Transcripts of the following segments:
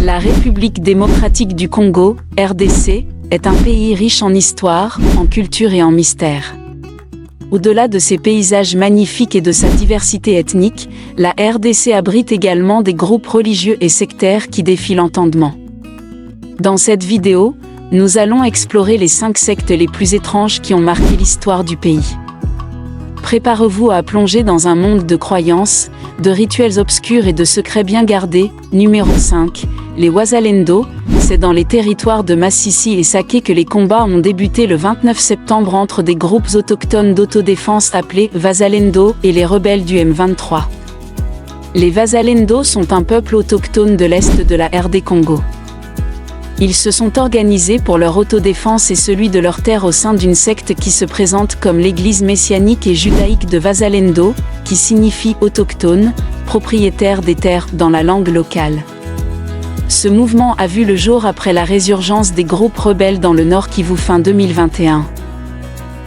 La République démocratique du Congo, RDC, est un pays riche en histoire, en culture et en mystère. Au-delà de ses paysages magnifiques et de sa diversité ethnique, la RDC abrite également des groupes religieux et sectaires qui défient l'entendement. Dans cette vidéo, nous allons explorer les 5 sectes les plus étranges qui ont marqué l'histoire du pays. Préparez-vous à plonger dans un monde de croyances, de rituels obscurs et de secrets bien gardés. Numéro 5. Les Wazalendo. C'est dans les territoires de Masisi et Sake que les combats ont débuté le 29 septembre entre des groupes autochtones d'autodéfense appelés Wazalendo et les rebelles du M23. Les Wazalendo sont un peuple autochtone de l'Est de la RD Congo. Ils se sont organisés pour leur autodéfense et celui de leur terre au sein d'une secte qui se présente comme l'église messianique et judaïque de Wazalendo, qui signifie autochtone, propriétaire des terres dans la langue locale. Ce mouvement a vu le jour après la résurgence des groupes rebelles dans le Nord Kivu fin 2021.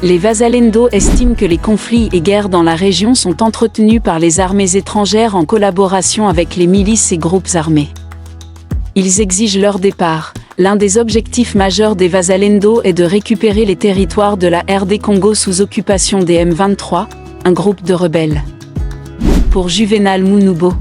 Les Wazalendo estiment que les conflits et guerres dans la région sont entretenus par les armées étrangères en collaboration avec les milices et groupes armés. Ils exigent leur départ. L'un des objectifs majeurs des Wazalendo est de récupérer les territoires de la RD Congo sous occupation des M23, un groupe de rebelles. Pour Juvenal Munubo,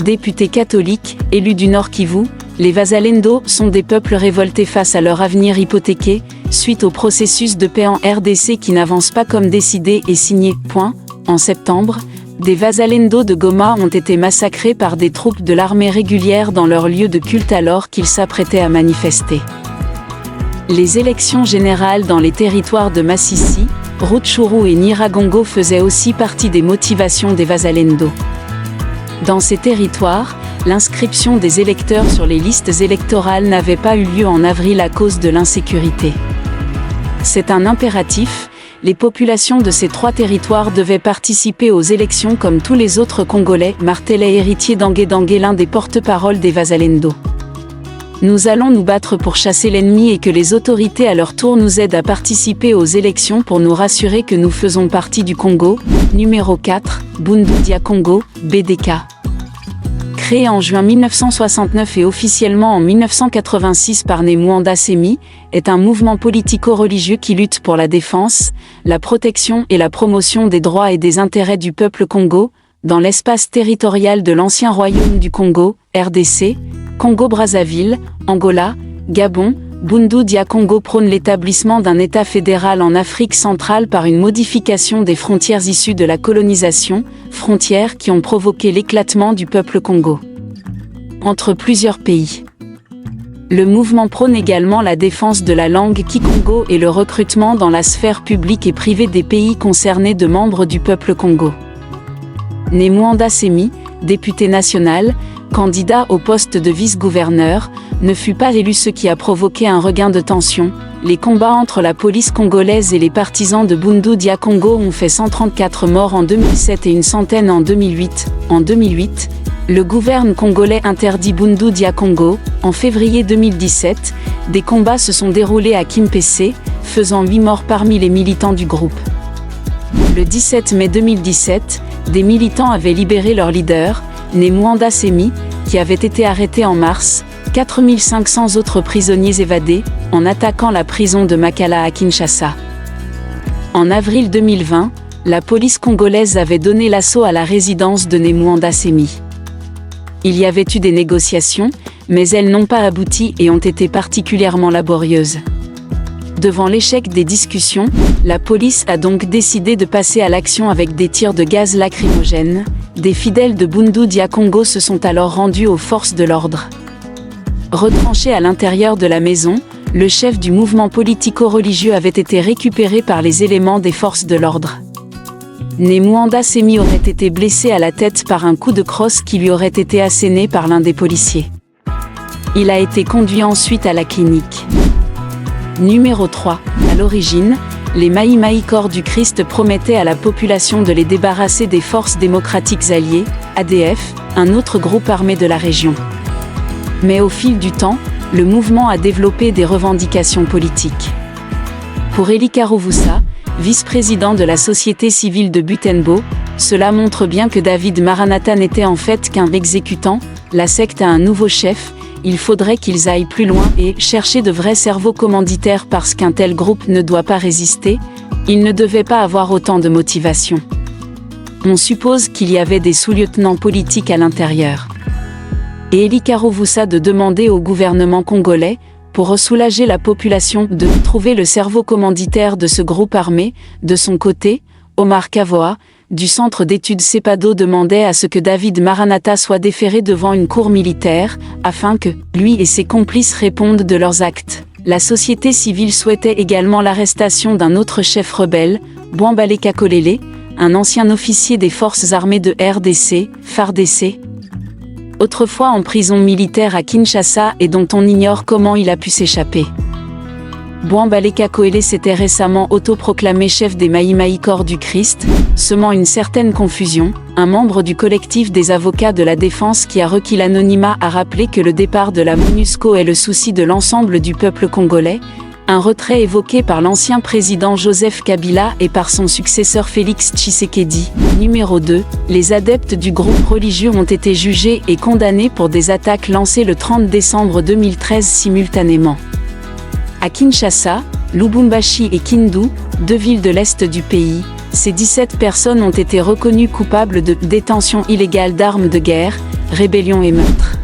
député catholique, élu du Nord Kivu, les Wazalendo sont des peuples révoltés face à leur avenir hypothéqué, suite au processus de paix en RDC qui n'avance pas comme décidé et signé. En septembre, des Wazalendo de Goma ont été massacrés par des troupes de l'armée régulière dans leur lieu de culte alors qu'ils s'apprêtaient à manifester. Les élections générales dans les territoires de Masisi, Rutshuru et Nyiragongo faisaient aussi partie des motivations des Wazalendo. Dans ces territoires, l'inscription des électeurs sur les listes électorales n'avait pas eu lieu en avril à cause de l'insécurité. C'est un impératif. Les populations de ces 3 territoires devaient participer aux élections comme tous les autres Congolais, martelait héritier d'Angué, l'un des porte-paroles des Wazalendo. Nous allons nous battre pour chasser l'ennemi et que les autorités à leur tour nous aident à participer aux élections pour nous rassurer que nous faisons partie du Congo. Numéro 4, Bundu dia Congo, BDK. Créé en juin 1969 et officiellement en 1986 par Nemwanda Semi, est un mouvement politico-religieux qui lutte pour la défense, la protection et la promotion des droits et des intérêts du peuple Congo, dans l'espace territorial de l'ancien royaume du Congo, RDC, Congo-Brazzaville, Angola, Gabon. Bundu dia Congo prône l'établissement d'un État fédéral en Afrique centrale par une modification des frontières issues de la colonisation, frontières qui ont provoqué l'éclatement du peuple Congo entre plusieurs pays. Le mouvement prône également la défense de la langue kikongo et le recrutement dans la sphère publique et privée des pays concernés de membres du peuple Congo. Nemwanda Semi, député national, candidat au poste de vice-gouverneur, ne fut pas élu, ce qui a provoqué un regain de tension. Les combats entre la police congolaise et les partisans de Bundu dia Congo ont fait 134 morts en 2007 et une centaine en 2008. En 2008, le gouvernement congolais interdit Bundu dia Congo. En février 2017, des combats se sont déroulés à Kimpese, faisant 8 morts parmi les militants du groupe. Le 17 mai 2017, des militants avaient libéré leur leader, Nemwanda Semi, qui avait été arrêté en mars. 4500 autres prisonniers évadés, en attaquant la prison de Makala à Kinshasa. En avril 2020, la police congolaise avait donné l'assaut à la résidence de Nemwanda Semi. Il y avait eu des négociations, mais elles n'ont pas abouti et ont été particulièrement laborieuses. Devant l'échec des discussions, la police a donc décidé de passer à l'action avec des tirs de gaz lacrymogène. Des fidèles de Bundu dia Congo se sont alors rendus aux forces de l'ordre. Retranché à l'intérieur de la maison, le chef du mouvement politico-religieux avait été récupéré par les éléments des forces de l'ordre. Nemwanda Semi aurait été blessé à la tête par un coup de crosse qui lui aurait été asséné par l'un des policiers. Il a été conduit ensuite à la clinique. Numéro 3. À l'origine, les Maï Maï Corps du Christ promettaient à la population de les débarrasser des forces démocratiques alliées, ADF, un autre groupe armé de la région. Mais au fil du temps, le mouvement a développé des revendications politiques. Pour Eli Karuvusa, vice-président de la société civile de Butembo, cela montre bien que David Maranatha n'était en fait qu'un exécutant, la secte a un nouveau chef, il faudrait qu'ils aillent plus loin et chercher de vrais cerveaux commanditaires parce qu'un tel groupe ne doit pas résister, il ne devait pas avoir autant de motivation. On suppose qu'il y avait des sous-lieutenants politiques à l'intérieur. Et Eli Karovoussa de demander au gouvernement congolais, pour soulager la population, de trouver le cerveau commanditaire de ce groupe armé. De son côté, Omar Kavoa, du centre d'études CEPADO demandait à ce que David Maranatha soit déféré devant une cour militaire, afin que, lui et ses complices répondent de leurs actes. La société civile souhaitait également l'arrestation d'un autre chef rebelle, Bouambale Kakolele, un ancien officier des forces armées de RDC, FARDC, autrefois en prison militaire à Kinshasa et dont on ignore comment il a pu s'échapper. Bouambale Kakolele s'était récemment autoproclamé chef des Maïmaï Corps du Christ, semant une certaine confusion. Un membre du collectif des avocats de la défense qui a requis l'anonymat a rappelé que le départ de la MONUSCO est le souci de l'ensemble du peuple congolais, un retrait évoqué par l'ancien président Joseph Kabila et par son successeur Félix Tshisekedi. Numéro 2, les adeptes du groupe religieux ont été jugés et condamnés pour des attaques lancées le 30 décembre 2013 simultanément. À Kinshasa, Lubumbashi et Kindu, deux villes de l'est du pays, ces 17 personnes ont été reconnues coupables de détention illégale d'armes de guerre, rébellion et meurtre.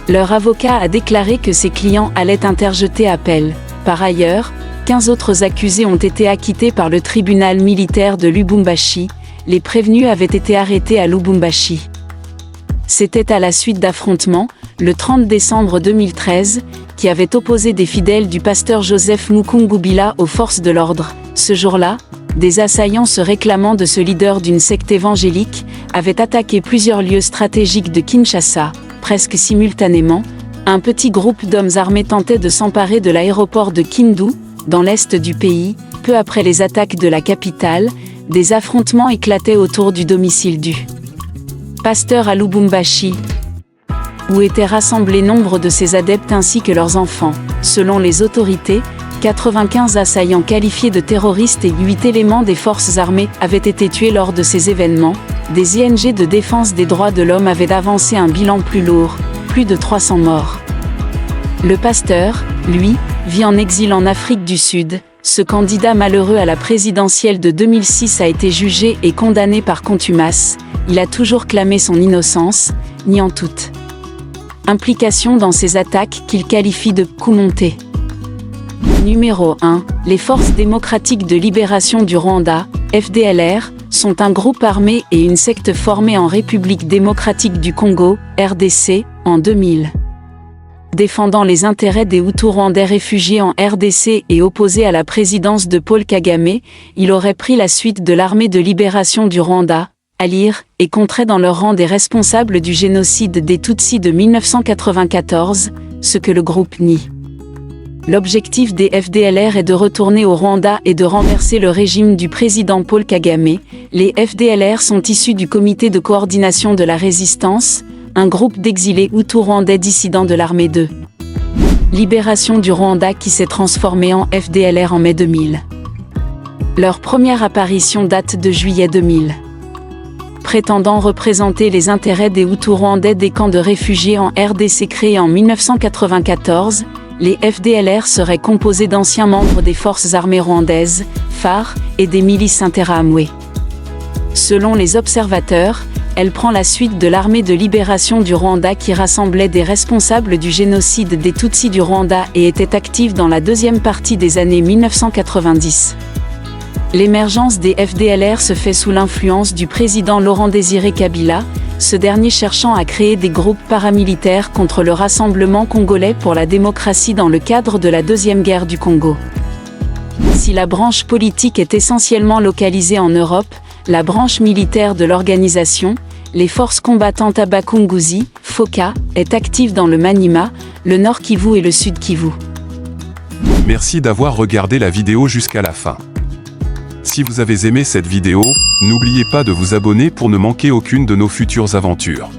Leur avocat a déclaré que ses clients allaient interjeter appel. Par ailleurs, 15 autres accusés ont été acquittés par le tribunal militaire de Lubumbashi. Les prévenus avaient été arrêtés à Lubumbashi. C'était à la suite d'affrontements, le 30 décembre 2013, qui avaient opposé des fidèles du pasteur Joseph Mukungubila aux forces de l'ordre. Ce jour-là, des assaillants se réclamant de ce leader d'une secte évangélique avaient attaqué plusieurs lieux stratégiques de Kinshasa. Presque simultanément, un petit groupe d'hommes armés tentait de s'emparer de l'aéroport de Kindu, dans l'est du pays. Peu après les attaques de la capitale, des affrontements éclataient autour du domicile du pasteur à Lubumbashi, où étaient rassemblés nombre de ses adeptes ainsi que leurs enfants. Selon les autorités, 95 assaillants qualifiés de terroristes et 8 éléments des forces armées avaient été tués lors de ces événements. Des ONG de défense des droits de l'homme avaient avancé un bilan plus lourd, plus de 300 morts. Le pasteur, lui, vit en exil en Afrique du Sud. Ce candidat malheureux à la présidentielle de 2006 a été jugé et condamné par contumace. Il a toujours clamé son innocence, niant toute implication dans ces attaques qu'il qualifie de « coup monté ». Numéro 1. Les Forces démocratiques de libération du Rwanda, FDLR, sont un groupe armé et une secte formée en République démocratique du Congo, RDC, en 2000. Défendant les intérêts des Hutus rwandais réfugiés en RDC et opposés à la présidence de Paul Kagame, il aurait pris la suite de l'armée de libération du Rwanda, ALIR, et compterait dans leur rang des responsables du génocide des Tutsis de 1994, ce que le groupe nie. L'objectif des FDLR est de retourner au Rwanda et de renverser le régime du président Paul Kagame. Les FDLR sont issus du Comité de coordination de la résistance, un groupe d'exilés Hutus rwandais dissidents de l'armée de libération du Rwanda qui s'est transformé en FDLR en mai 2000. Leur première apparition date de juillet 2000. Prétendant représenter les intérêts des Hutus rwandais des camps de réfugiés en RDC créés en 1994, les FDLR seraient composés d'anciens membres des forces armées rwandaises, FAR, et des milices Interahamwe. Selon les observateurs, elle prend la suite de l'armée de libération du Rwanda qui rassemblait des responsables du génocide des Tutsis du Rwanda et était active dans la deuxième partie des années 1990. L'émergence des FDLR se fait sous l'influence du président Laurent-Désiré Kabila, ce dernier cherchant à créer des groupes paramilitaires contre le Rassemblement congolais pour la démocratie dans le cadre de la Deuxième Guerre du Congo. Si la branche politique est essentiellement localisée en Europe, la branche militaire de l'organisation, les forces combattantes à Bakunguzi, FOCA, est active dans le Maniema, le Nord Kivu et le Sud Kivu. Merci d'avoir regardé la vidéo jusqu'à la fin. Si vous avez aimé cette vidéo, n'oubliez pas de vous abonner pour ne manquer aucune de nos futures aventures.